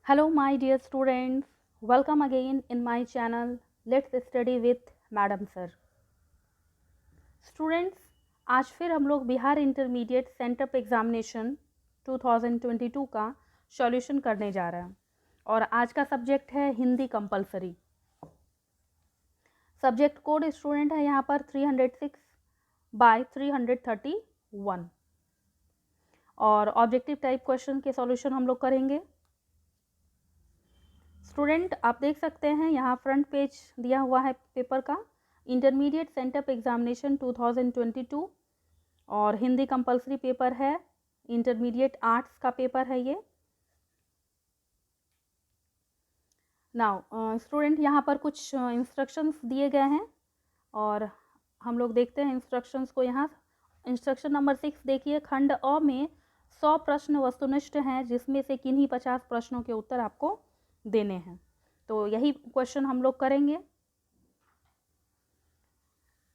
Hello my dear students, welcome again in my channel. Let's study with Madam Sir. Students, आज फिर हम लोग Bihar intermediate sent up examination 2022 का solution करने जा रहे हैं और आज का सब्जेक्ट है Hindi compulsory. Subject code student है यहाँ पर 306/331 और ऑब्जेक्टिव टाइप क्वेश्चन के सॉल्यूशन हम लोग करेंगे। स्टूडेंट आप देख सकते हैं यहाँ फ्रंट पेज दिया हुआ है पेपर का, इंटरमीडिएट सेंटअप एग्जामिनेशन 2022 और हिंदी कंपलसरी पेपर है, इंटरमीडिएट आर्ट्स का पेपर है ये। नाउ स्टूडेंट यहाँ पर कुछ इंस्ट्रक्शंस दिए गए हैं और हम लोग देखते हैं इंस्ट्रक्शंस को। यहाँ इंस्ट्रक्शन नंबर 6 देखिए, खंड अ में 100 प्रश्न वस्तुनिष्ठ हैं जिसमें से किन्हीं 50 प्रश्नों के उत्तर आपको देने हैं। तो यही क्वेश्चन हम लोग करेंगे।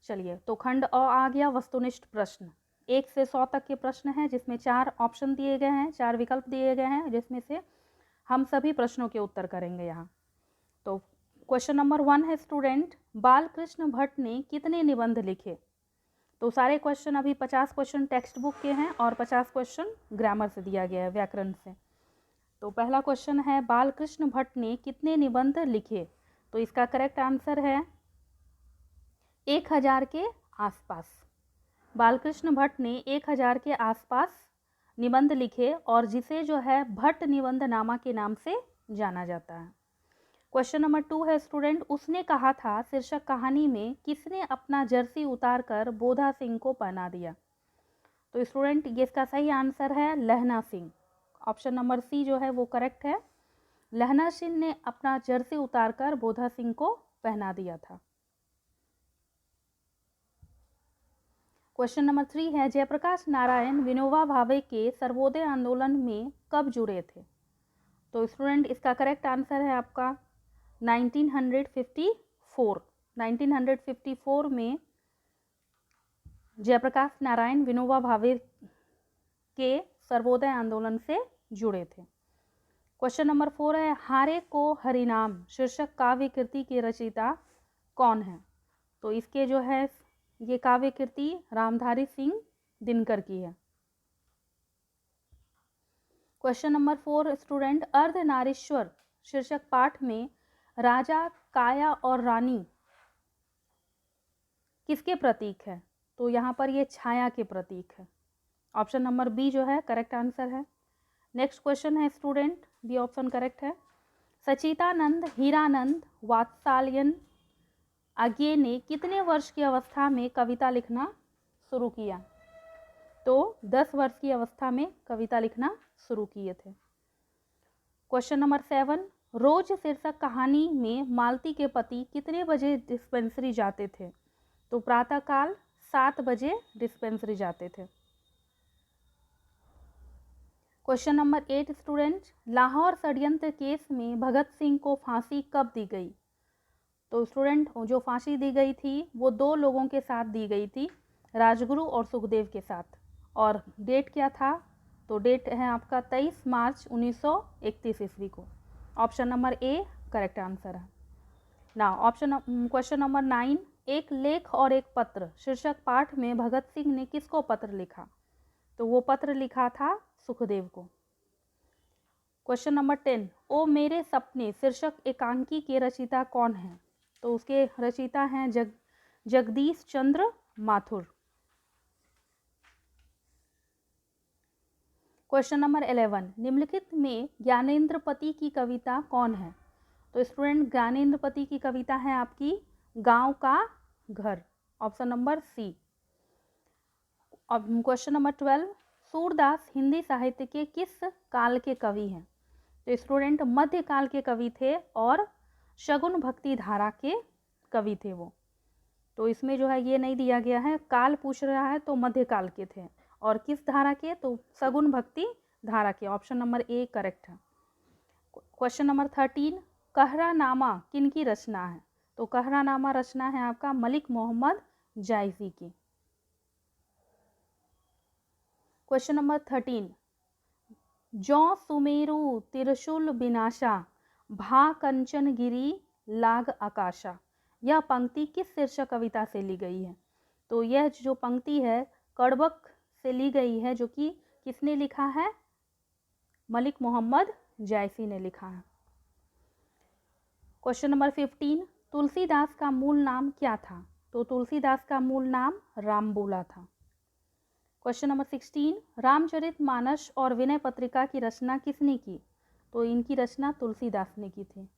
चलिए, तो खंड अ आ गया, वस्तुनिष्ठ प्रश्न 1 से 100 तक के प्रश्न हैं जिसमें 4 ऑप्शन दिए गए हैं, 4 विकल्प दिए गए हैं जिसमें से हम सभी प्रश्नों के उत्तर करेंगे यहाँ। तो क्वेश्चन नंबर 1 है स्टूडेंट, बालकृष्ण भट्ट ने कितने निबंध लिखे? तो सारे क्वेश्चन अभी 50 क्वेश्चन टेक्स्ट बुक के हैं और 50 क्वेश्चन ग्रामर से दिया गया है, व्याकरण से। तो पहला क्वेश्चन है, बालकृष्ण भट्ट ने कितने निबंध लिखे? तो इसका करेक्ट आंसर है 1000 के आसपास। बालकृष्ण भट्ट ने 1000 के आसपास निबंध लिखे और जिसे जो है भट्ट निबंध नामा के नाम से जाना जाता है। क्वेश्चन नंबर 2 है स्टूडेंट, उसने कहा था शीर्षक कहानी में किसने अपना जर्सी उतार कर बोधा सिंह को पहना दिया? तो स्टूडेंट ये इसका सही आंसर है लहना सिंह। ऑप्शन नंबर सी जो है वो करेक्ट है। लहना सिंह ने अपना जर्सी उतारकर बोधा सिंह को पहना दिया था। क्वेश्चन नंबर 3 है, जयप्रकाश नारायण विनोबा भावे के सर्वोदय आंदोलन में कब जुड़े थे? तो स्टूडेंट इसका करेक्ट आंसर है आपका 1954। 1954 में जयप्रकाश नारायण विनोबा भावे के सर्वोदय आंदोलन से जुड़े थे। क्वेश्चन नंबर 4 है, हारे को हरिनाम शीर्षक काव्य कृति के रचयिता कौन है? तो इसके जो है ये काव्य कृति रामधारी सिंह दिनकर की है। क्वेश्चन नंबर 4 स्टूडेंट, अर्धनारीश्वर शीर्षक पाठ में राजा, काया और रानी किसके प्रतीक है? तो यहाँ पर ये छाया के प्रतीक है। ऑप्शन नंबर बी जो है करेक्ट आंसर है। नेक्स्ट क्वेश्चन है स्टूडेंट, बी ऑप्शन करेक्ट है। सचितानंद, हीरानंद, वात्सायन आज्ञे ने कितने वर्ष की अवस्था में कविता लिखना शुरू किया? तो 10 वर्ष की अवस्था में कविता लिखना शुरू किए थे। क्वेश्चन नंबर 7, रोज शीर्षक कहानी में मालती के पति कितने बजे डिस्पेंसरी जाते थे? तो प्रातःकाल 7 बजे डिस्पेंसरी जाते थे। क्वेश्चन नंबर 8 स्टूडेंट, लाहौर षड्यंत्र केस में भगत सिंह को फांसी कब दी गई? तो स्टूडेंट जो फांसी दी गई थी वो 2 लोगों के साथ दी गई थी, राजगुरु और सुखदेव के साथ। और डेट क्या था? तो डेट है आपका 23 मार्च 1931 ईस्वी को। Option number A correct answer है। ना क्वेश्चन नंबर 9, एक लेख और एक पत्र शीर्षक पाठ में भगत सिंह ने किसको पत्र लिखा? तो वो पत्र लिखा था सुखदेव को। क्वेश्चन नंबर 10, ओ मेरे सपने शीर्षक एकांकी के रचयिता कौन है? तो उसके रचयिता हैं जगदीश चंद्र माथुर। क्वेश्चन नंबर 11, निम्नलिखित में ज्ञानेंद्रपति की कविता कौन है? तो स्टूडेंट ज्ञानेंद्रपति की कविता है आपकी गांव का घर। Option number C. Question number 12, Surdas Hindi साहित्य के किस काल के कवि हैं? तो स्टूडेंट मध्यकाल के कवि थे और शगुन भक्ति धारा के कवि थे वो। तो इसमें जो है ये नहीं दिया गया है, काल पूछ रहा है तो मध्यकाल के थे और किस धारा के? तो शगुन भक्ति धारा के। ऑप्शन नंबर ए करेक्ट है। क्वेश्चन नंबर 13, कहरानामा किन की रचना है? तो कहरानामा रचना है आपका मलिक मोहम्मद जायसी की। क्वेश्चन नंबर 13, जौ सुमेरु त्रिशूल विनाशा, भा कंचन गिरी लाग आकाशा। यह पंक्ति किस शीर्षक कविता से ली गई है? तो यह जो पंक्ति है कड़बक से ली गई है, जो कि किसने लिखा है? मलिक मोहम्मद जायसी ने लिखा है। क्वेश्चन नंबर 15, तुलसीदास का मूल नाम क्या था? तो तुलसीदास का मूल नाम रामबूला था। क्वेश्चन नंबर 16, रामचरितमानस और विनय पत्रिका की रचना किसने की? तो इनकी रचना तुलसीदास ने की थी।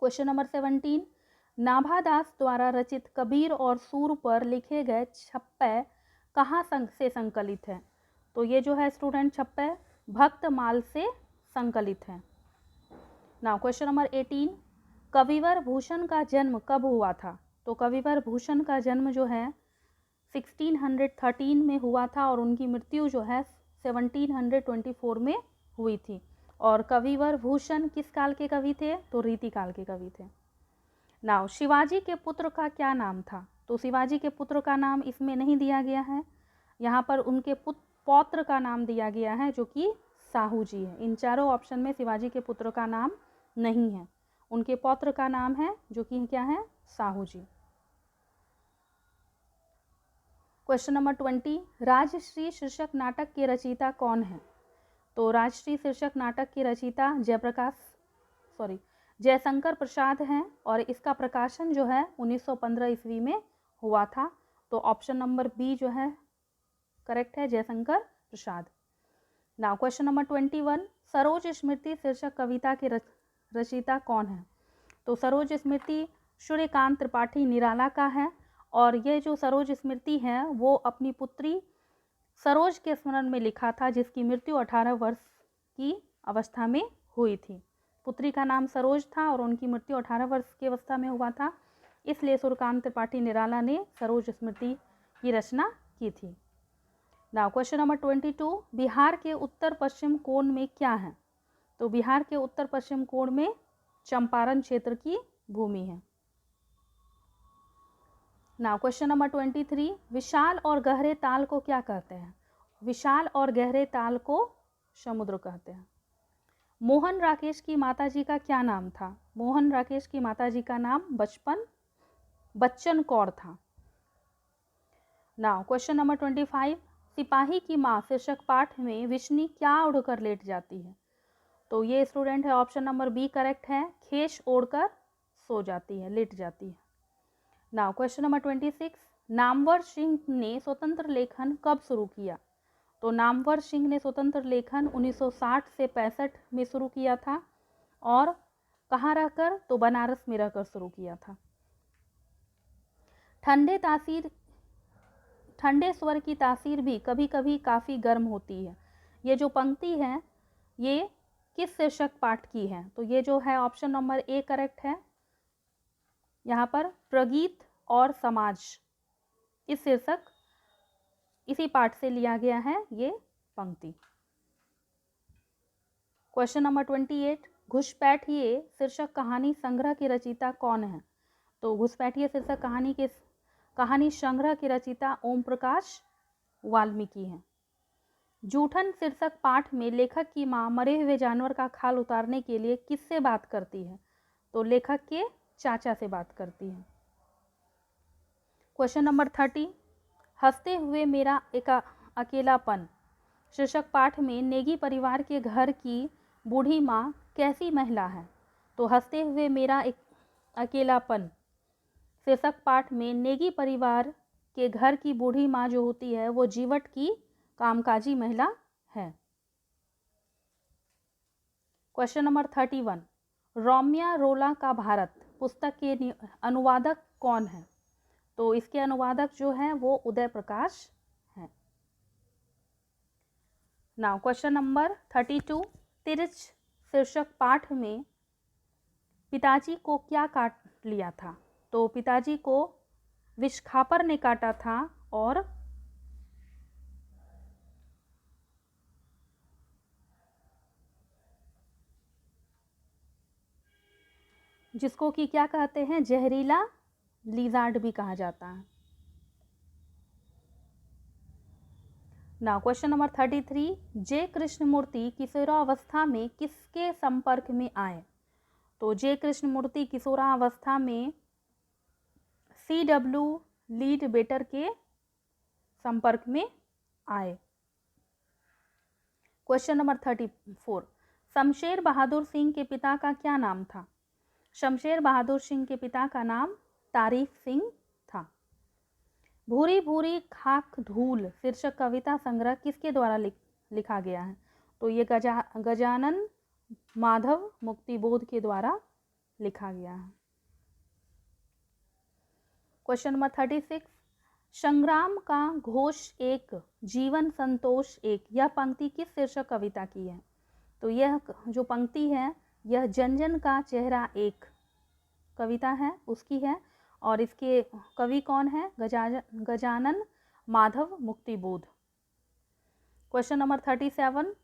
क्वेश्चन नंबर 17, नाभादास द्वारा रचित कबीर और सूर पर लिखे गए छप्पे कहाँ से संकलित है? तो ये जो है स्टूडेंट छप्पे भक्तमाल से संकलित है। नाउ क्वेश्चन नंबर 18, कविवर भूषण का जन्म कब हुआ था? तो कविवर भूषण का जन्म जो है 1613 में हुआ था और उनकी मृत्यु जो है 1724 में हुई थी। और कविवर भूषण किस काल के कवि थे? तो रीति काल के कवि थे। नाउ शिवाजी के पुत्र का क्या नाम था? तो शिवाजी के पुत्र का नाम इसमें नहीं दिया गया है, यहाँ पर उनके पौत्र का नाम दिया गया है जो कि साहू जी है। इन चारों ऑप्शन में शिवाजी के पुत्र का नाम नहीं है, उनके पौत्र का नाम है जो कि क्या है? साहू जी। क्वेश्चन नंबर 20, राजश्री शीर्षक नाटक के रचयिता कौन है? तो राजश्री शीर्षक नाटक के रचयिता जयशंकर प्रसाद हैं और इसका प्रकाशन जो है 1915 ईस्वी में हुआ था। तो ऑप्शन नंबर बी जो है करेक्ट है, Jaishankar Prasad. Now question number 21, Saroj स्मृति शीर्षक कविता के रचयिता कौन है? तो सरोज स्मृति सूर्यकांत त्रिपाठी निराला का है और ये जो सरोज स्मृति है वो अपनी पुत्री सरोज के स्मरण में लिखा था, जिसकी मृत्यु 18 वर्ष की अवस्था में हुई थी। पुत्री का नाम सरोज था और उनकी मृत्यु 18 वर्ष की अवस्था में हुआ था, इसलिए सूर्यकांत त्रिपाठी निराला ने सरोज स्मृति की रचना की थी। नाउ क्वेश्चन नंबर 22, बिहार के उत्तर पश्चिम कोण में क्या है? तो बिहार के उत्तर पश्चिम कोण में चंपारण क्षेत्र की भूमि है। नाउ क्वेश्चन नंबर 23, विशाल और गहरे ताल को क्या कहते हैं? विशाल और गहरे ताल को समुद्र कहते हैं। मोहन राकेश की माताजी का क्या नाम था? मोहन राकेश की माताजी का नाम बच्चन कौर था। नाउ क्वेश्चन नंबर 25, सिपाही की माँ शीर्षक पाठ में विष्णु क्या ओढ़कर लेट जाती है? तो ये स्टूडेंट है ऑप्शन नंबर बी करेक्ट है, खेश ओढ़कर सो जाती है, लेट जाती है। Now question number 26, Namvar Singh ने स्वतंत्र लेखन कब शुरू किया? तो नामवर सिंह ने स्वतंत्र लेखन 1960 से 65 में शुरू किया था और कहाँ रहकर? तो बनारस में रहकर शुरू किया था। ठंडे स्वर की तासीर भी कभी कभी काफ़ी गर्म होती है। ये जो पंक्ति है ये किस शीर्षक पाठ की है? तो ये जो है ऑप्शन नंबर ए करेक्ट है, यहाँ पर प्रगीत और समाज इस शीर्षक इसी पाठ से लिया गया है ये पंक्ति। क्वेश्चन नंबर 28, घुसपैठिए शीर्षक कहानी संग्रह की रचयिता कौन है? तो घुसपैठिए शीर्षक कहानी संग्रह की रचयिता ओम प्रकाश वाल्मीकि हैं। जूठन शीर्षक पाठ में लेखक की मां मरे हुए जानवर का खाल उतारने के लिए किससे बात करती है? तो लेखक के चाचा से बात करती है। क्वेश्चन नंबर 30, हंसते हुए मेरा एक अकेलापन शीर्षक पाठ में नेगी परिवार के घर की बूढ़ी माँ कैसी महिला है? तो हंसते हुए मेरा एक अकेलापन शीर्षक पाठ में नेगी परिवार के घर की बूढ़ी माँ जो होती है वो जीवट की कामकाजी महिला है। क्वेश्चन नंबर 31, रौम्या रोला का भारत पुस्तक के अनुवादक कौन है? तो इसके अनुवादक जो है वो उदय प्रकाश हैं। नाउ क्वेश्चन नंबर 32, तिरछ शीर्षक पाठ में पिताजी को क्या काट लिया था? तो पिताजी को विषखापर ने काटा था और जिसको कि क्या कहते हैं, जहरीला लिजार्ड भी कहा जाता है। नाउ क्वेश्चन नंबर 33, जे कृष्णमूर्ति किशोरावस्था में किसके संपर्क में आए? तो जे कृष्णमूर्ति किशोरावस्था में CW लीडबेटर के संपर्क में आए। क्वेश्चन नंबर 34, शमशेर बहादुर सिंह के पिता का क्या नाम था? शमशेर बहादुर सिंह के पिता का नाम तारीफ सिंह था। भूरी भूरी खाक धूल शीर्षक कविता संग्रह किसके द्वारा लिखा गया है? तो ये गजानन माधव मुक्तिबोध के द्वारा लिखा गया है। क्वेश्चन नंबर 36, संग्राम का घोष एक, जीवन संतोष एक, यह पंक्ति किस शीर्षक कविता की है? तो यह जो पंक्ति है यह जन जन का चेहरा एक कविता है उसकी है, और इसके कवि कौन है? गजानन माधव मुक्तिबोध। क्वेश्चन नंबर 37,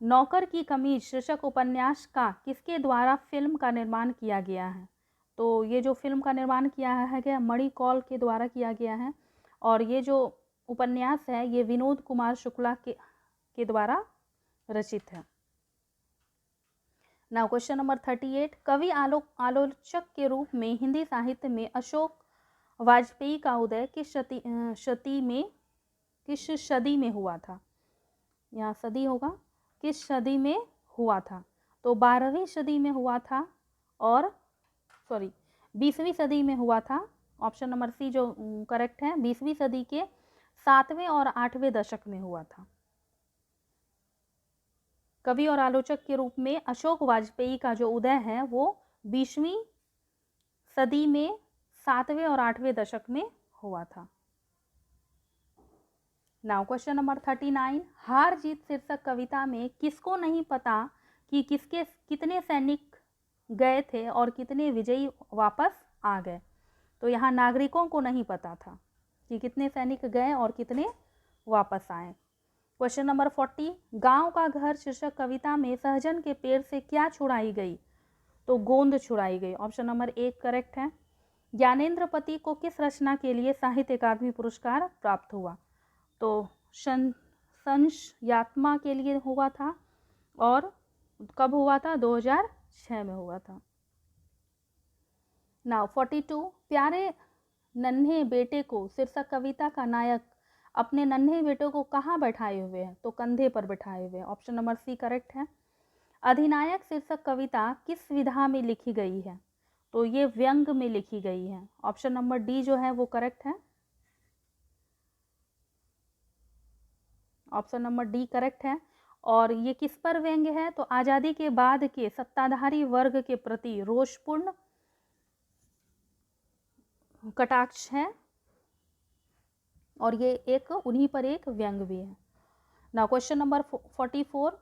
नौकर की कमीज शीर्षक उपन्यास का किसके द्वारा फिल्म का निर्माण किया गया है? तो ये जो फिल्म का निर्माण किया है मणिकौल के द्वारा किया गया है, और ये जो उपन्यास है ये विनोद कुमार शुक्ला के द्वारा रचित है। नाउ क्वेश्चन नंबर 38, कवि आलोचक के रूप में हिंदी साहित्य में अशोक वाजपेयी का उदय किस सदी में हुआ था? यहाँ सदी होगा, किस सदी में हुआ था? तो 12वीं सदी में हुआ था, और 20वीं सदी में हुआ था। ऑप्शन नंबर सी जो करेक्ट है, 20वीं सदी के 7वें और 8वें दशक में हुआ था। कवि और आलोचक के रूप में अशोक वाजपेयी का जो उदय है वो 20वीं सदी में 7वें और 8वें दशक में हुआ था। नाउ क्वेश्चन नंबर 39, हार जीत शीर्षक कविता में किसको नहीं पता कि कितने सैनिक गए थे और कितने विजयी वापस आ गए? तो यहाँ नागरिकों को नहीं पता था कि कितने सैनिक गए और कितने वापस आए। क्वेश्चन नंबर 40, गांव का घर शीर्षक कविता में सहजन के पेड़ से क्या छुड़ाई गई? तो गोंद छुड़ाई गई। ऑप्शन नंबर 1 करेक्ट है। ज्ञानेंद्र पति को किस रचना के लिए साहित्य अकादमी पुरस्कार प्राप्त हुआ? तो संशयात्मा के लिए हुआ था, और कब हुआ था? 2006 में हुआ था। नाउ 42, प्यारे नन्हे बेटे को शीर्षक कविता का नायक अपने नन्हे बेटे को कहाँ बैठाए हुए हैं? तो कंधे पर बैठाए हुए हैं। ऑप्शन नंबर सी करेक्ट है। अधिनायक शीर्षक कविता किस विधा में लिखी गई है? तो ये व्यंग में लिखी गई है। ऑप्शन नंबर डी जो है वो करेक्ट है। ऑप्शन नंबर डी करेक्ट है। और ये किस पर व्यंग है? तो आज़ादी के बाद के सत्ताधारी वर्ग के प्रति रोषपूर्ण कटाक्ष है, और ये एक उन्हीं पर एक व्यंग भी है। Now question number 44,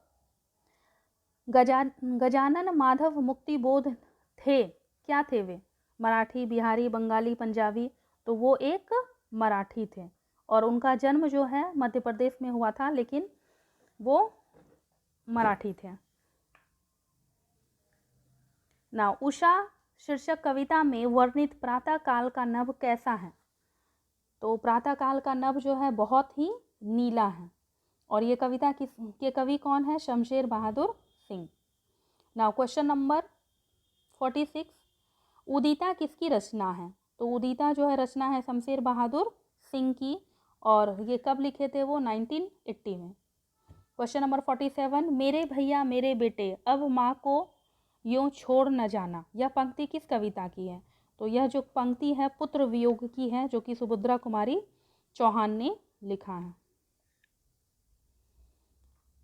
Gajanan Madhav Muktibodh थे, क्या थे वे? मराठी, बिहारी, बंगाली, पंजाबी? तो वो एक मराठी थे, और उनका जन्म जो है मध्य प्रदेश में हुआ था, लेकिन वो मराठी थे। नाउ उषा शीर्षक कविता में वर्णित प्रातः काल का नभ कैसा है? तो प्रातः काल का नभ जो है बहुत ही नीला है, और ये कविता के कवि कौन है? Shamsher Bahadur Singh. Now question number 46, उदिता किसकी रचना है? तो उदिता जो है रचना है शमशेर बहादुर सिंह की, और ये कब लिखे थे वो? 1980 में। क्वेश्चन नंबर 47, मेरे भैया मेरे बेटे अब माँ को यूँ छोड़ न जाना, यह पंक्ति किस कविता की है? तो यह जो पंक्ति है पुत्र वियोग की है, जो कि सुभद्रा कुमारी चौहान ने लिखा है।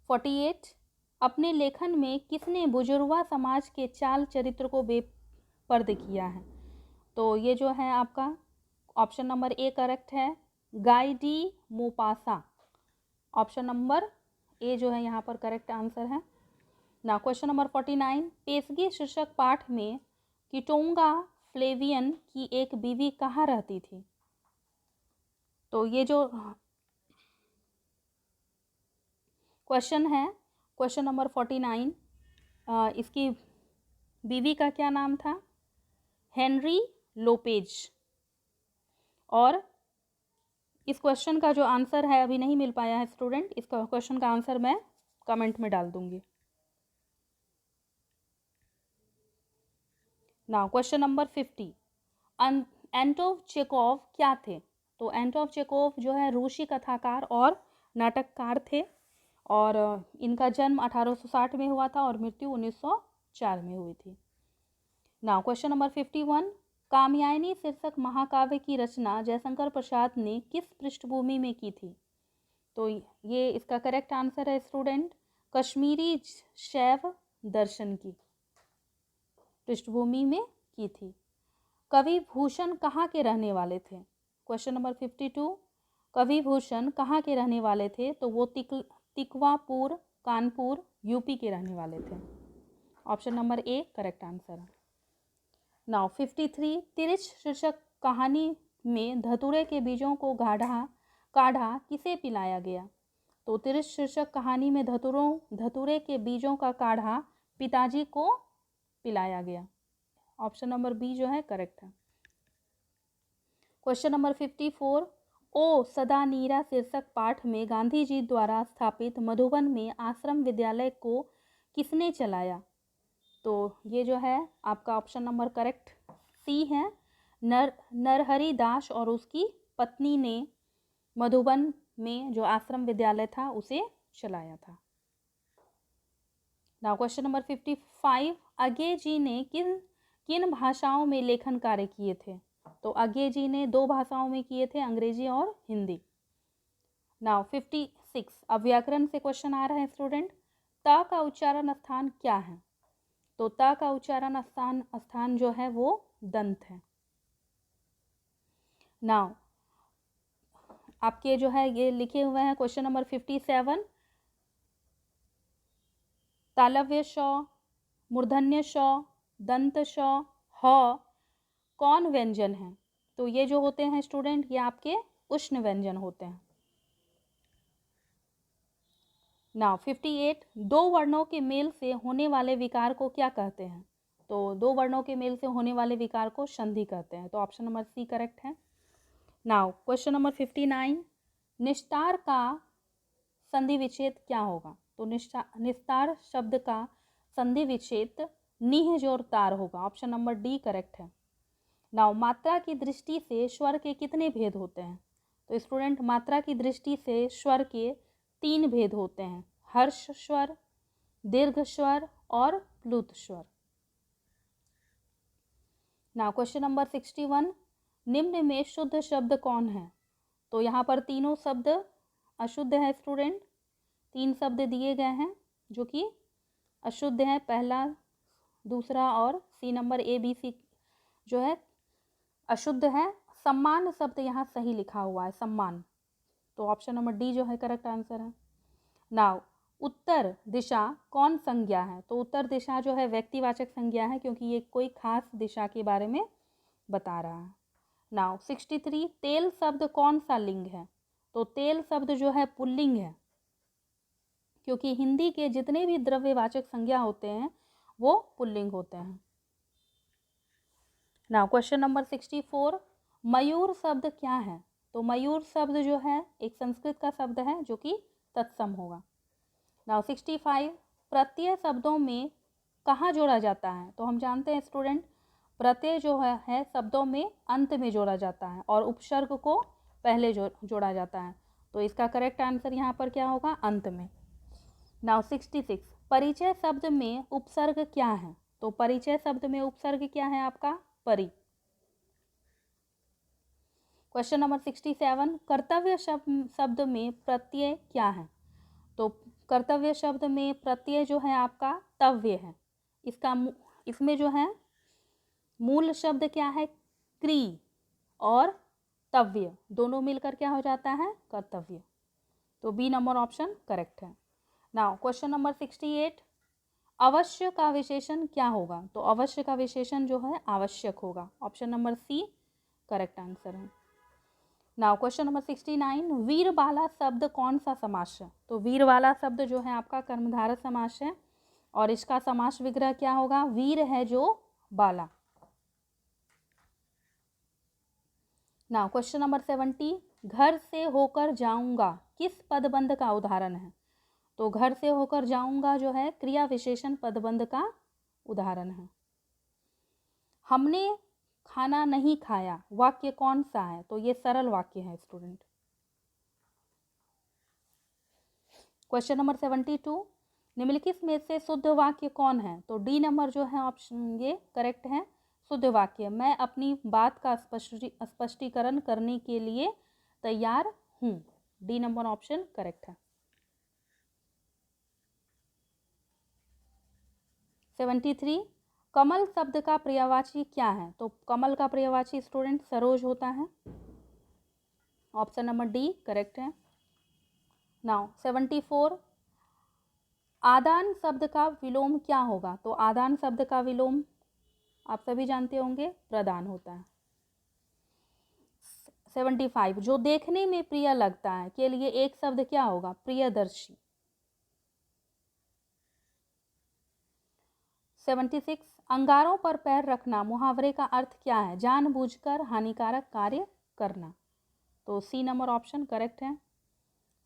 48, अपने लेखन में किसने बुजुर्गा समाज के चाल चरित्र को बेपर्द किया है? तो ये जो है आपका ऑप्शन नंबर ए करेक्ट है, Guy de Maupassant. Option number A जो है यहाँ पर करेक्ट आंसर है। ना क्वेश्चन नंबर 49, पेशगी शीर्षक पाठ में किटोंगा फ्लेवियन की एक बीवी कहाँ रहती थी? तो ये जो क्वेश्चन है क्वेश्चन नंबर 49, इसकी बीवी का क्या नाम था? Henry Lopez. और इस क्वेश्चन का जो आंसर है अभी नहीं मिल पाया है स्टूडेंट, इस क्वेश्चन का आंसर मैं कमेंट में डाल दूंगी। Now question number 50, Antov Chekhov क्या थे? तो एंटोव चेकोव जो है रूसी कथाकार और नाटककार थे और इनका जन्म 1860 में हुआ था और मृत्यु 1904 में हुई थी। नाउ क्वेश्चन नंबर 51, कामयानी शीर्षक महाकाव्य की रचना जयशंकर प्रसाद ने किस पृष्ठभूमि में की थी? तो ये इसका करेक्ट आंसर है स्टूडेंट, कश्मीरी शैव दर्शन की पृष्ठभूमि में की थी। कवि भूषण कहाँ के रहने वाले थे? क्वेश्चन नंबर 52, कवि भूषण कहाँ के रहने वाले थे? तो वो तिकवापुर, कानपुर, यूपी के रहने वाले थे। Option number A correct answer है। नाउ 53, तिरिच शीर्षक कहानी में धतूरे के बीजों को काढ़ा किसे पिलाया गया? तो तिरिच शीर्षक कहानी में धतूरे के बीजों का काढ़ा पिताजी को पिलाया गया। ऑप्शन नंबर बी जो है करेक्ट है। क्वेश्चन नंबर 54, ओ सदा नीरा शीर्षक पाठ में गांधी जी द्वारा स्थापित मधुबन में आश्रम विद्यालय को किसने चलाया? तो ये जो है आपका ऑप्शन नंबर करेक्ट सी है, नरहरि दास और उसकी पत्नी ने मधुबन में जो आश्रम विद्यालय था उसे चलाया था। नाउ क्वेश्चन नंबर 55, अज्ञे जी ने किन भाषाओं में लेखन कार्य किए थे? तो अज्ञे जी ने 2 भाषाओं में किए थे, अंग्रेजी और हिंदी। नाउ 56, अब व्याकरण से क्वेश्चन आ रहा है स्टूडेंट, त का उच्चारण स्थान क्या है? तो त का उच्चारण स्थान जो है वो दंत है। नाउ आपके जो है ये लिखे हुए हैं क्वेश्चन नंबर 57, तालव्य श, मूर्धन्य श, दंत श, ह कौन व्यंजन है? तो ये जो होते हैं स्टूडेंट ये आपके उष्ण व्यंजन होते हैं। नाउ 58, 2 वर्णों के मेल से होने वाले विकार को क्या कहते हैं? तो 2 वर्णों के मेल से होने वाले विकार को संधि कहते हैं। तो ऑप्शन नंबर सी करेक्ट है। नाउ क्वेश्चन नंबर 59, निस्तार का संधि विच्छेद क्या होगा? तो निस्तार शब्द का संधि विच्छेद निह जोर तार होगा। ऑप्शन नंबर डी करेक्ट है। नाउ मात्रा की दृष्टि से स्वर के कितने भेद होते हैं? तो स्टूडेंट मात्रा की दृष्टि से स्वर के 3 भेद होते हैं, हर्ष स्वर, दीर्घ स्वर और प्लुत स्वर। नाउ क्वेश्चन नंबर 61, निम्न में शुद्ध शब्द कौन है? तो यहाँ पर तीनों शब्द अशुद्ध है स्टूडेंट, 3 शब्द दिए गए हैं जो कि अशुद्ध है, पहला, दूसरा और सी नंबर ए बी सी जो है अशुद्ध है। सम्मान शब्द यहाँ सही लिखा हुआ है, सम्मान। तो ऑप्शन नंबर डी जो है करेक्ट आंसर है। नाउ उत्तर दिशा कौन संज्ञा है? तो उत्तर दिशा जो है व्यक्तिवाचक संज्ञा है क्योंकि ये कोई खास दिशा के बारे में बता रहा है। नाउ 63, तेल शब्द कौन सा लिंग है? तो तेल शब्द जो है पुल्लिंग है क्योंकि हिंदी के जितने भी द्रव्यवाचक संज्ञा होते हैं वो पुल्लिंग होते हैं। नाउ क्वेश्चन नंबर 64, मयूर शब्द क्या है? तो मयूर शब्द जो है एक संस्कृत का शब्द है जो कि तत्सम होगा। नाउ 65, प्रत्यय शब्दों में कहाँ जोड़ा जाता है? तो हम जानते हैं स्टूडेंट प्रत्यय जो है शब्दों में अंत में जोड़ा जाता है और उपसर्ग को पहले जोड़ा जाता है। तो इसका करेक्ट आंसर यहाँ पर क्या होगा? अंत में। नाउ 66, परिचय शब्द में उपसर्ग क्या है? तो परिचय शब्द में उपसर्ग क्या है आपका? परि। क्वेश्चन नंबर 67, कर्तव्य शब्द में प्रत्यय क्या है? तो कर्तव्य शब्द में प्रत्यय जो है आपका तव्य है। इसमें जो है मूल शब्द क्या है? क्री और तव्य दोनों मिलकर क्या हो जाता है? कर्तव्य। तो बी नंबर ऑप्शन करेक्ट है। नाउ क्वेश्चन नंबर 68, अवश्य का विशेषण क्या होगा? तो अवश्य का विशेषण जो है आवश्यक होगा। Option number C correct answer है। नाउ क्वेश्चन नंबर 69, वीर वाला शब्द कौन सा समास है? तो वीर वाला शब्द जो है आपका कर्मधारय समास है और इसका समास विग्रह क्या होगा? वीर है जो बाला। नाउ क्वेश्चन नंबर 70, घर से होकर जाऊंगा किस पदबंध का उदाहरण है? तो घर से होकर जाऊंगा जो है क्रिया विशेषण पदबंध का उदाहरण है। हमने खाना नहीं खाया वाक्य कौन सा है? तो ये सरल वाक्य है स्टूडेंट। क्वेश्चन नंबर 72, निम्नलिखित में से शुद्ध वाक्य कौन है? तो डी नंबर जो है ऑप्शन ये करेक्ट है। शुद्ध वाक्य, मैं अपनी बात का स्पष्टीकरण करने के लिए तैयार हूँ। डी नंबर ऑप्शन करेक्ट है। 73, कमल शब्द का पर्यायवाची क्या है? तो कमल का पर्यायवाची स्टूडेंट सरोज होता है। ऑप्शन नंबर डी करेक्ट है। नाउ 74, आदान शब्द का विलोम क्या होगा? तो आदान शब्द का विलोम आप सभी जानते होंगे प्रदान होता है। 75, जो देखने में प्रिय लगता है के लिए एक शब्द क्या होगा? प्रियदर्शी। 76, अंगारों पर पैर रखना मुहावरे का अर्थ क्या है? जानबूझकर हानिकारक कार्य करना। तो सी नंबर ऑप्शन करेक्ट है।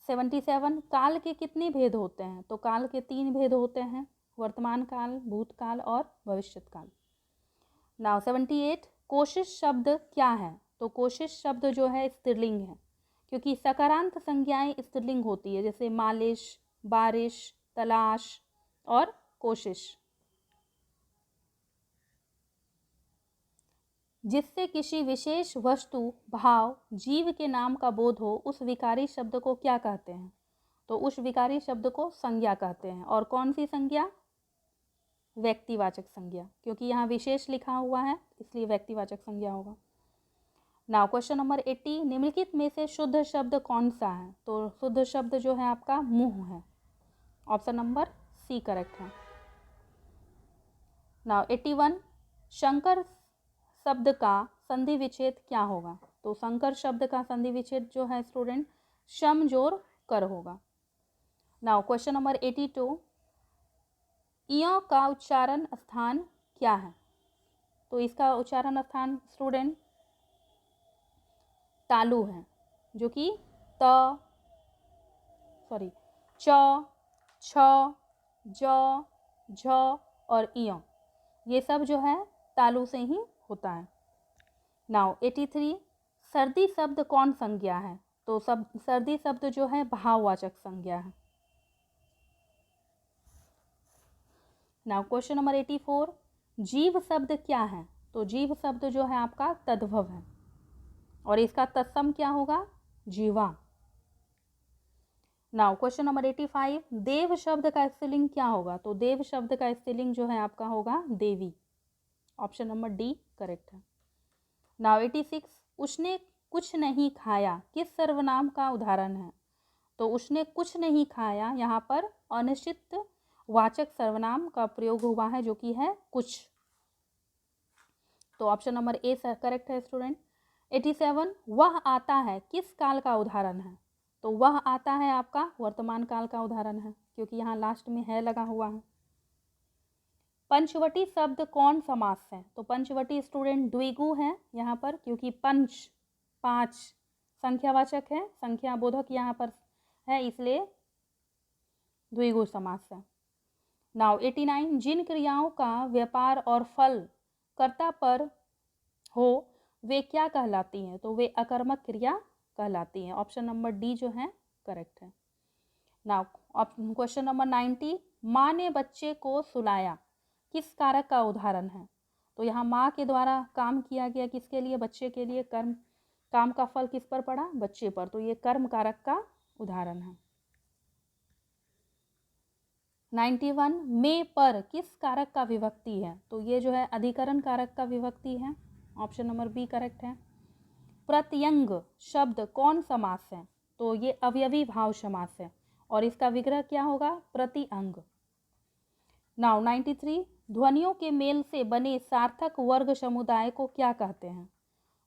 77, काल के कितने भेद होते हैं? तो काल के 3 भेद होते हैं, वर्तमान काल, भूतकाल और भविष्यत काल। नाउ 78, कोशिश शब्द क्या है? तो कोशिश शब्द जो है स्त्रीलिंग है, क्योंकि सकारांत संज्ञाएं स्त्रीलिंग होती है, जैसे मालिश, बारिश, तलाश और कोशिश। जिससे किसी विशेष वस्तु, भाव, जीव के नाम का बोध हो उस विकारी शब्द को क्या कहते हैं? तो उस विकारी शब्द को संज्ञा कहते हैं। और कौन सी संज्ञा? व्यक्तिवाचक संज्ञा, क्योंकि यहाँ विशेष लिखा हुआ है इसलिए व्यक्तिवाचक संज्ञा होगा। नाउ क्वेश्चन नंबर 80, निम्नलिखित में से शुद्ध शब्द कौन सा है? तो शुद्ध शब्द जो है आपका मुंह है। ऑप्शन नंबर सी करेक्ट है। नाउ 81, शंकर शब्द का संधि विच्छेद क्या होगा? तो शंकर शब्द का संधि विच्छेद जो है स्टूडेंट शम जोड़ कर होगा। नाउ क्वेश्चन नंबर 82, इयों का उच्चारण स्थान क्या है? तो इसका उच्चारण स्थान स्टूडेंट तालु है, जो कि च, छ, ज, झ और इयों ये सब जो है तालु से ही होता है। नाउ 83, सर्दी शब्द कौन संज्ञा है? तो सर्दी शब्द जो है भाववाचक संज्ञा है। नाउ क्वेश्चन नंबर 84, जीव शब्द क्या है? तो जीव शब्द जो है आपका तद्भव है और इसका तत्सम क्या होगा? जीवा। नाउ क्वेश्चन नंबर 85, देव शब्द का स्त्रीलिंग क्या होगा? तो देव शब्द का स्त्रीलिंग जो है आपका होगा देवी। ऑप्शन नंबर डी करेक्ट है। नाउ 86, उसने कुछ नहीं खाया किस सर्वनाम का उदाहरण है? तो उसने कुछ नहीं खाया यहाँ पर अनिश्चित वाचक सर्वनाम का प्रयोग हुआ है, जो कि है कुछ। तो ऑप्शन नंबर ए करेक्ट है स्टूडेंट। 87, वह आता है किस काल का उदाहरण है? तो वह आता है आपका वर्तमान काल का उदाहरण है, क्योंकि यहाँ लास्ट में है लगा हुआ है। पंचवटी शब्द कौन समास है? तो पंचवटी स्टूडेंट द्विगु है यहाँ पर, क्योंकि पंच 5 संख्यावाचक है, संख्या बोधक यहाँ पर है, इसलिए द्विगु समास है। नाउ 89, जिन क्रियाओं का व्यापार और फल कर्ता पर हो वे क्या कहलाती हैं? तो वे अकर्मक क्रिया कहलाती हैं। ऑप्शन नंबर डी जो है करेक्ट है। नाउ क्वेश्चन नंबर 90, माँ ने बच्चे को सुलाया किस कारक का उदाहरण है? तो यहाँ माँ के द्वारा काम किया गया किसके लिए? बच्चे के लिए। कर्म, काम का फल किस पर पड़ा? बच्चे पर, तो ये कर्म कारक का उदाहरण है। 91, में पर किस कारक का विभक्ति है? तो ये जो है अधिकरण कारक का विभक्ति है। ऑप्शन नंबर बी करेक्ट है। प्रत्यंग शब्द कौन समास है? तो ये अवयवी भाव समास है और इसका विग्रह क्या होगा? प्रतिअंग। नाउ 93, ध्वनियों के मेल से बने सार्थक वर्ग समुदाय को क्या कहते हैं?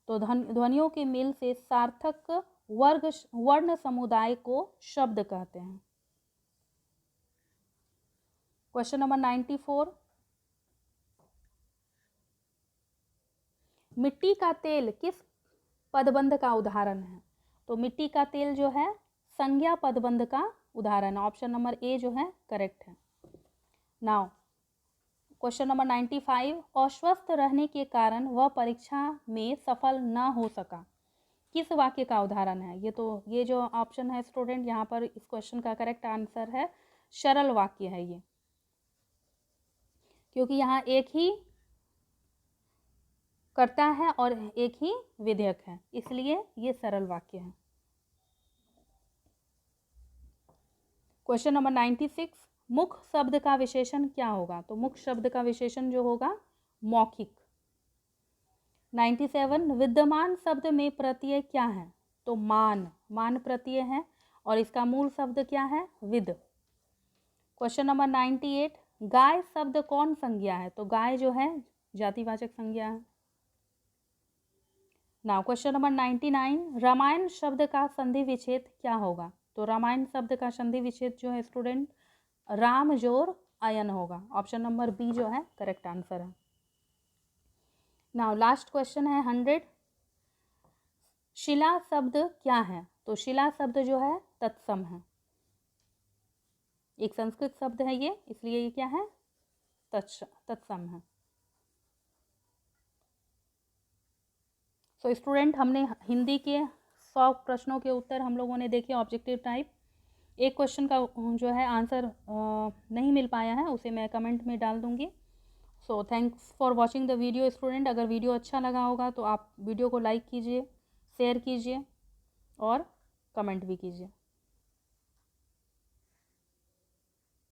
तो ध्वनियों के मेल से सार्थक वर्ग वर्ण समुदाय को शब्द कहते हैं। क्वेश्चन नंबर 94, मिट्टी का तेल किस पदबंध का उदाहरण है? तो मिट्टी का तेल जो है संज्ञा पदबंध का उदाहरण है। ऑप्शन नंबर ए जो है करेक्ट है। नाउ क्वेश्चन नंबर 95, अस्वस्थ रहने के कारण वह परीक्षा में सफल न हो सका, किस वाक्य का उदाहरण है? ये जो ऑप्शन है स्टूडेंट, यहाँ पर इस क्वेश्चन का करेक्ट आंसर है सरल वाक्य है ये, क्योंकि यहाँ एक ही कर्ता है और एक ही विधेयक है, इसलिए ये सरल वाक्य है। क्वेश्चन नंबर 96, मुख शब्द का विशेषण क्या होगा? तो मुख शब्द का विशेषण जो होगा मौखिक। 97, विद्यमान शब्द में प्रत्यय क्या है? तो मान प्रत्यय है और इसका मूल शब्द क्या है? विद। क्वेश्चन नंबर 98, गाय शब्द कौन संज्ञा है? तो गाय जो है जातिवाचक संज्ञा है। नाउ क्वेश्चन नंबर 99, रामायण शब्द का संधि विच्छेद क्या होगा? तो रामायण शब्द का संधि विच्छेद जो है स्टूडेंट राम जोर अयन होगा। ऑप्शन नंबर बी जो है करेक्ट आंसर है। नाउ लास्ट क्वेश्चन है 100, शिला शब्द क्या है? तो शिला शब्द जो है तत्सम है, एक संस्कृत शब्द है ये, इसलिए ये क्या है? तत्सम है। सो स्टूडेंट, हमने हिंदी के 100 प्रश्नों के उत्तर हम लोगों ने देखे ऑब्जेक्टिव टाइप। एक क्वेश्चन का जो है आंसर नहीं मिल पाया है, उसे मैं कमेंट में डाल दूंगी। So thanks for watching the video student. अगर वीडियो अच्छा लगा होगा तो आप वीडियो को लाइक कीजिए, शेयर कीजिए और कमेंट भी कीजिए।